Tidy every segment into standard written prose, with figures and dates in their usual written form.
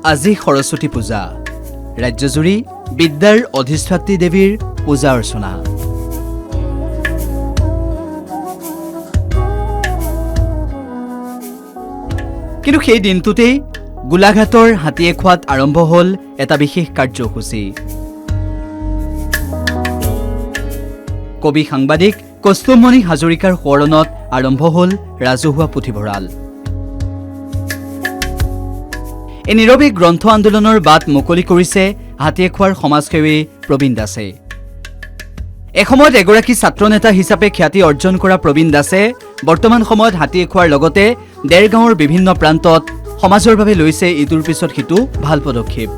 আজি সৰস্বতী পূজা ৰাজ্যজুৰি বিদ্যাৰ অধিষ্ঠাত্ৰী দেৱীৰ পূজা অৰ্চনা কিন্তু সেই দিনটোতেই গোলাঘাটৰ হাতীয়েখোৱাত আৰম্ভ হ'ল এটা বিশেষ কাৰ্যসূচী কবি সাংবাদিক কৌস্তুভমণি হাজৰিকাৰ সোঁৱৰণত আৰম্ভ হ'ল ৰাজহুৱা পুথিভঁৰাল এই নীৰৱে গ্ৰন্থ আন্দোলনৰ বাট মুকলি কৰিছে হাতীয়েখোৱাৰ সমাজসেৱী প্ৰবীণ দাসে এসময়ত এগৰাকী ছাত্ৰ নেতা হিচাপে খ্যাতি অৰ্জন কৰা প্ৰবীণ দাসে বৰ্তমান সময়ত হাতীয়েখোৱাৰ লগতে দেৰগাঁৱৰ বিভিন্ন প্ৰান্তত সমাজৰ বাবে লৈছে ইটোৰ পিছত সিটো ভাল পদক্ষেপ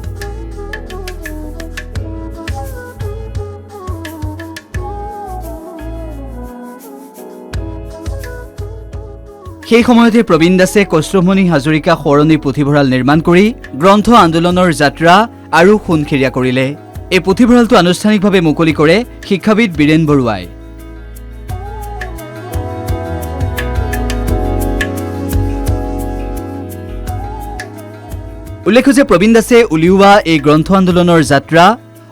সেই সময়তে প্ৰবীণ দাসে কৌস্তুভমণি হাজৰিকা সোঁৱৰণী পুথিভঁৰাল নিৰ্মাণ কৰি গ্ৰন্থ আন্দোলনৰ যাত্ৰা আৰু সোণখেৰীয়া কৰিলে এই পুথিভঁৰালটো আনুষ্ঠানিকভাৱে মুকলি কৰে শিক্ষাবিদ বীৰেন বৰুৱাই উল্লেখ্য যে প্ৰবীণ দাসে উলিওৱা এই গ্ৰন্থ আন্দোলনৰ যাত্ৰা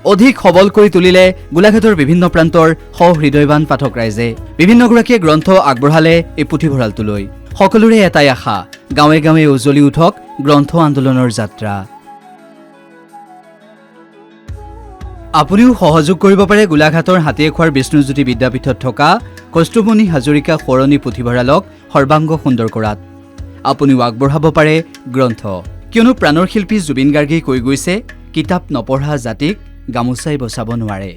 অধিক সবল কৰি তুলিলে গোলাঘাটৰ বিভিন্ন প্ৰান্তৰ সহৃদয়বান পাঠক ৰাইজে বিভিন্নগৰাকীয়ে গ্ৰন্থ আগবঢ়ালে এই পুথিভঁৰালটোলৈ সকলোৰে এটাই আশা গাঁৱে গাঁৱে উজ্বলি উঠক গ্ৰন্থ আন্দোলনৰ যাত্ৰা আপুনিও সহযোগ কৰিব পাৰে গোলাঘাটৰ হাতীয়েখোৱাৰ বিষ্ণুজ্যোতি বিদ্যাপীঠত থকা কৌস্তুভমণি হাজৰিকা সোঁৱৰণী পুথিভঁৰালক সৰ্বাংগ সুন্দৰ কৰাত আপুনিও আগবঢ়াব পাৰে গ্ৰন্থ কিয়নো প্ৰাণৰ শিল্পী জুবিন গাৰ্গেই কৈ গৈছে কিতাপ নপঢ়া জাতিক গামোচাই বচাব নোৱাৰে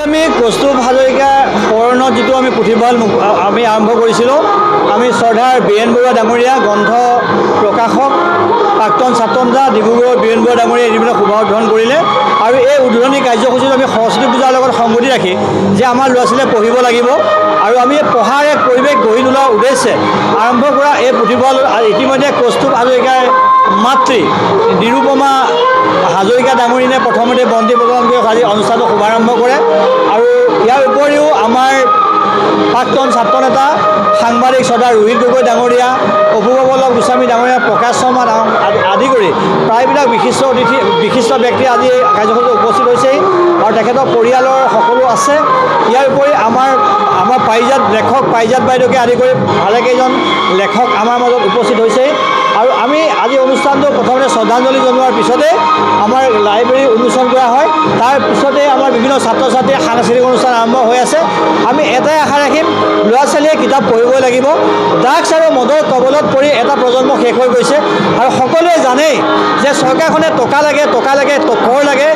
আমি কৌস্তুভ হাজৰিকা সোঁৱৰণত যিটো আমি পুথিভঁৰাল আমি আৰম্ভ কৰিছিলোঁ আমি শ্ৰদ্ধাৰ বীৰেন বৰুৱা ডাঙৰীয়া গ্ৰন্থ প্ৰকাশক প্ৰাক্তন ছাত্ৰ নেতা ডিব্ৰুগড়ৰ বীৰেন বৰুৱা ডাঙৰীয়াই এইবিলাক শুভ উদ্বোধন কৰিলে আৰু এই উদ্বোধনী কাৰ্যসূচীত আমি সৰস্বতী পূজাৰ লগত সংগতি ৰাখি যে আমাৰ ল'ৰা ছোৱালীয়ে পঢ়িব লাগিব আৰু আমি পঢ়াৰ এক পৰিৱেশ গঢ়ি তোলাৰ উদ্দেশ্যে আৰম্ভ কৰা এই পুথিভঁৰাল ইতিমধ্যে কৌস্তুভ হাজৰিকাৰ মাতৃ নিৰুপমা হাজৰিকা ডাঙৰীয়াই প্ৰথমতে বন্তি প্ৰদান কৰি আজি অনুষ্ঠানটো শুভাৰম্ভ কৰে আৰু ইয়াৰ উপৰিও আমাৰ প্ৰাক্তন ছাত্ৰ নেতা সাংবাদিক শ্ৰদ্ধা ৰোহিত গগৈ ডাঙৰীয়া অপূৰ্ব গোস্বামী ডাঙৰীয়া প্ৰকাশ শৰ্মা আদি কৰি প্ৰায়বিলাক বিশিষ্ট ব্যক্তি আজি কাৰ্যসূচীত উপস্থিত হৈছেহি আৰু তেখেতৰ পৰিয়ালৰ সকলো আছে ইয়াৰ উপৰি আমাৰ লেখক পাৰিজাত বাইদেউকে আদি কৰি ভালেকেইজন লেখক আমাৰ মাজত উপস্থিত হৈছেহি আৰু আমি আজি অনুষ্ঠানটো প্ৰথমতে শ্ৰদ্ধাঞ্জলি জনোৱাৰ পিছতে আমাৰ লাইব্ৰেৰী উন্মোচন কৰা হয় তাৰ পিছতে আমাৰ বিভিন্ন ছাত্ৰ ছাত্ৰীৰ সাংস্কৃতিক অনুষ্ঠান আৰম্ভ হৈ আছে আমি এটাই আশা ৰাখিম ল'ৰা ছোৱালীয়ে কিতাপ পঢ়িবই লাগিব ড্ৰাগছ আৰু মদৰ কবলত পৰি এটা প্ৰজন্ম শেষ হৈ গৈছে আৰু সকলোৱে জানেই যে চৰকাৰখনে টকা লাগে কৰ লাগে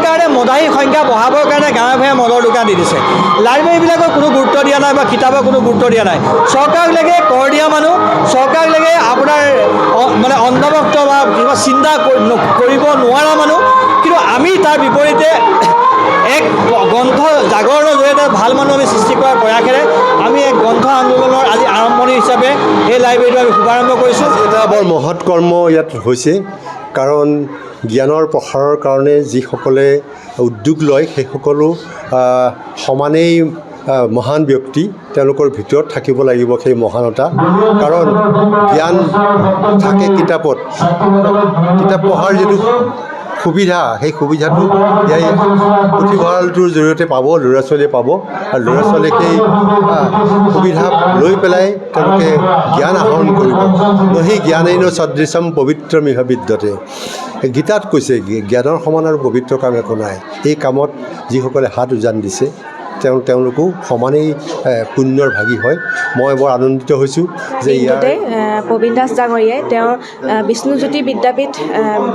কাৰণে মদাহীৰ সংখ্যা বঢ়াবৰ কাৰণে গাঁৱে ভূঞে মদৰ দোকান দি দিছে লাইব্ৰেৰীবিলাকক কোনো গুৰুত্ব দিয়া নাই বা কিতাপৰ কোনো গুৰুত্ব দিয়া নাই চৰকাৰক লাগে কৰ দিয়া মানুহ চৰকাৰক লাগে আপোনাৰ মানে অন্ধভক্ত বা কিবা চিন্তা কৰিব নোৱাৰা মানুহ কিন্তু আমি তাৰ বিপৰীতে এক গ্ৰন্থ জাগৰণৰ জৰিয়তে ভাল মানুহ আমি সৃষ্টি কৰাৰ প্ৰয়াসেৰে আমি এক গ্ৰন্থ আন্দোলনৰ আজি আৰম্ভণি হিচাপে এই লাইব্ৰেৰীটো আমি শুভাৰম্ভ কৰিছোঁ এটা বৰ মহৎ কৰ্ম ইয়াত হৈছে কাৰণ জ্ঞানৰ প্ৰসাৰৰ কাৰণে যিসকলে উদ্যোগ লয় সেইসকলো সমানেই মহান ব্যক্তি তেওঁলোকৰ ভিতৰত থাকিব লাগিব সেই মহানতা কাৰণ জ্ঞান থাকে কিতাপত কিতাপ পঢ়াৰ যিটো সুবিধা সেই সুবিধাটো এই পুথিভঁৰালটোৰ জৰিয়তে পাব ল'ৰা ছোৱালীয়ে পাব আৰু ল'ৰা ছোৱালীয়ে সেই সুবিধা লৈ পেলাই তেওঁলোকে জ্ঞান আহৰণ কৰিব সেই জ্ঞানেই সদৃশম পবিত্ৰমিহ বিদ্যতে গীতাত কৈছে জ্ঞানৰ সমান আৰু পবিত্ৰ কাম একো নাই এই কামত যিসকলে হাত উজান দিছে তেওঁলোকো সমানেই পুণ্যৰ ভাগী হয়। মই বৰ আনন্দিত হৈছোঁ যে ইয়াৰ প্ৰবীণ দাস ডাঙৰীয়াই তেওঁৰ বিষ্ণুজ্যোতি বিদ্যাপীঠ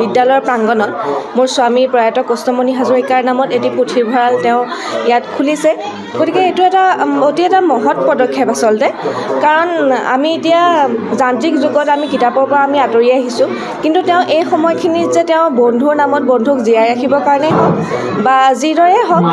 বিদ্যালয়ৰ প্ৰাংগণত মোৰ স্বামী প্ৰয়াত কৌষ্ঠমণি হাজৰিকাৰ নামত এটি পুথিভঁৰাল তেওঁ ইয়াত খুলিছে। গতিকে এইটো অতি এটা মহৎ পদক্ষেপ আচলতে, কাৰণ আমি এতিয়া যান্ত্ৰিক যুগত আমি কিতাপৰ পৰা আমি আঁতৰি আহিছোঁ, কিন্তু তেওঁ এই সময়খিনিত যে তেওঁ বন্ধুৰ নামত বন্ধুক জীয়াই ৰাখিবৰ কাৰণেই হওক বা যিদৰে হওক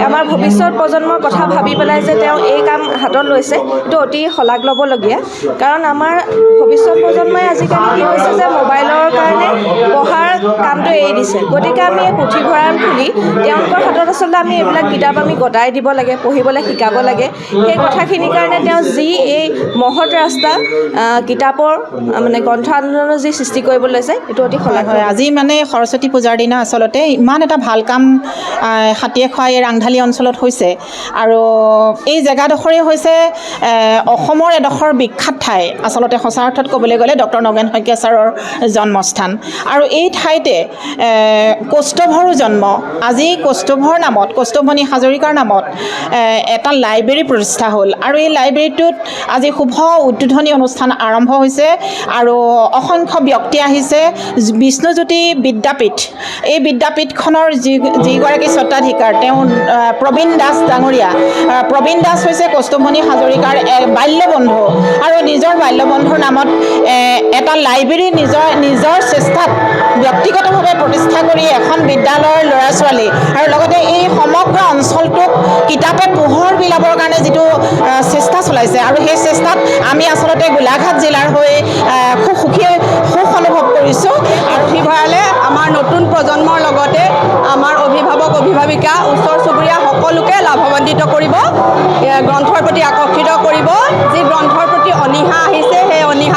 আমাৰ ভৱিষ্যত প্ৰজন্মৰ কথা ভাবি পেলাই যে তেওঁ এই কাম হাতত লৈছে, এইটো অতি শলাগ ল'বলগীয়া। কাৰণ আমাৰ ভৱিষ্যত প্ৰজন্মই আজিকালি কি হৈছে যে মোবাইলৰ কাৰণে পঢ়াৰ কামটো এৰি দিছে। গতিকে আমি এই পুথিভঁৰাল খুলি তেওঁলোকৰ হাতত আচলতে আমি এইবিলাক কিতাপ আমি গতাই দিব লাগে, পঢ়িবলৈ শিকাব লাগে। সেই কথাখিনিৰ কাৰণে তেওঁ যি এই মহৎ ৰাস্তা কিতাপৰ মানে গ্ৰন্থ আন্দোলনৰ যি সৃষ্টি কৰিবলৈ লৈছে, এইটো অতি শলাগ হয়। আজি মানে সৰস্বতী পূজাৰ দিনা আচলতে ইমান এটা ভাল কাম হাতীয়েখোৱা এই ৰাংঢালী অঞ্চলত হৈছে, আৰু এই জেগাডোখৰেই হৈছে অসমৰ এডোখৰ বিখ্যাত ঠাই। আচলতে সঁচা অৰ্থত ক'বলৈ গ'লে ডক্টৰ নগেন শইকীয়া ছাৰৰ জন্মস্থান, আৰু এই ঠাইতে কৌষ্ঠৱৰো জন্ম। আজি কৌষ্ঠৱৰ নামত, কৌষ্ঠমণি হাজৰিকাৰ নামত এটা লাইব্ৰেৰী প্ৰতিষ্ঠা হ'ল, আৰু এই লাইব্ৰেৰীটোত আজি শুভ উদ্বোধনী অনুষ্ঠান আৰম্ভ হৈছে, আৰু অসংখ্য ব্যক্তি আহিছে। বিষ্ণুজ্যোতি বিদ্যাপীঠ, এই বিদ্যাপীঠখনৰ যিগৰাকী স্বত্বাধিকাৰ তেওঁ প্ৰবীণ দাস ডাঙৰীয়া। প্ৰবীণ দাস হৈছে কৌষ্ঠমণি হাজৰিকাৰ বাল্যবন্ধু, আৰু নিজৰ বাল্যবন্ধুৰ নামত এটা লাইব্ৰেৰী নিজৰ চেষ্টাত ব্যক্তিগতভাৱে প্ৰতিষ্ঠা কৰি এখন বিদ্যালয়ৰ ল'ৰা ছোৱালী আৰু লগতে এই সমগ্ৰ অঞ্চলটোক কিতাপে পোহৰ বিলাবৰ কাৰণে যিটো চেষ্টা চলাইছে, আৰু সেই চেষ্টাত আমি আচলতে গোলাঘাট জিলাৰ হৈ খুব সুখ অনুভৱ কৰিছোঁ। আৰু পুথিভঁৰালে আমাৰ নতুন প্ৰজন্মৰ লগতে আমাৰ অভিভাৱক অভিভাৱিকা ওচৰ চুবুৰীয়া সকলোকে লাভান্বিত কৰিব, গ্ৰন্থৰ প্ৰতি আকৰ্ষিত কৰিব। যি গ্ৰন্থৰ প্ৰতি অনীহা আহিছে, সেই অনীহা